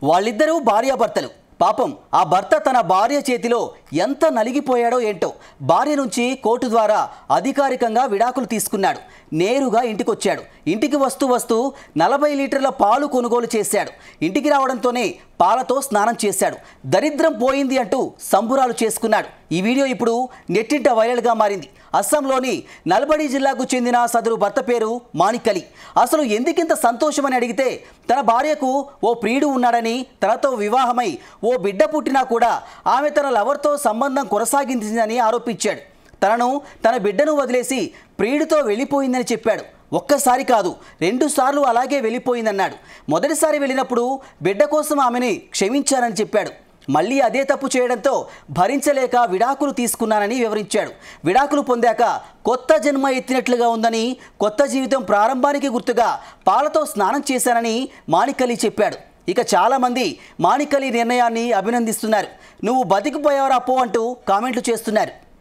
వాళ్ళిద్దరూ భార్యాభర్తలు. పాపం ఆ భర్త తన భార్య చేతిలో ఎంత నలిగిపోయాడో ఏంటో. భార్య నుంచి కోర్టు ద్వారా అధికారికంగా విడాకులు తీసుకున్నాడు. నేరుగా ఇంటికొచ్చాడు. ఇంటికి వస్తూ 40 లీటర్ల పాలు కొనుగోలు చేశాడు. ఇంటికి రావడంతోనే పాలతో స్నానం చేశాడు. దరిద్రం పోయింది అంటూ సంబురాలు చేసుకున్నాడు. ఈ వీడియో ఇప్పుడు నెట్టింట వైరల్గా మారింది. అస్సాంలోని నల్బడి జిల్లాకు చెందిన సదరు భర్త పేరు మాణిక్ అలీ. అసలు ఎందుకింత సంతోషమని అడిగితే తన భార్యకు ఓ ప్రియుడు ఉన్నాడని, తనతో వివాహమై ఓ బిడ్డ పుట్టినా కూడా ఆమె తన లవర్తో సంబంధం కొనసాగించిందని ఆరోపించాడు. తన బిడ్డను వదిలేసి ప్రియుడితో వెళ్ళిపోయిందని చెప్పాడు. ఒక్కసారి కాదు 2 సార్లు అలాగే వెళ్ళిపోయిందన్నాడు. మొదటిసారి వెళ్ళినప్పుడు బిడ్డ కోసం ఆమెని క్షమించానని చెప్పాడు. మళ్ళీ అదే తప్పు చేయడంతో భరించలేక విడాకులు తీసుకున్నానని వివరించాడు. విడాకులు పొందాక కొత్త జన్మ ఎత్తినట్లుగా ఉందని, కొత్త జీవితం ప్రారంభానికి గుర్తుగా పాలతో స్నానం చేశానని మాణిక్ అలీ చెప్పాడు. ఇక చాలామంది మాణిక్ అలీ నిర్ణయాన్ని అభినందిస్తున్నారు. నువ్వు బతికిపోయావరా పో అంటూ కామెంట్లు చేస్తున్నారు.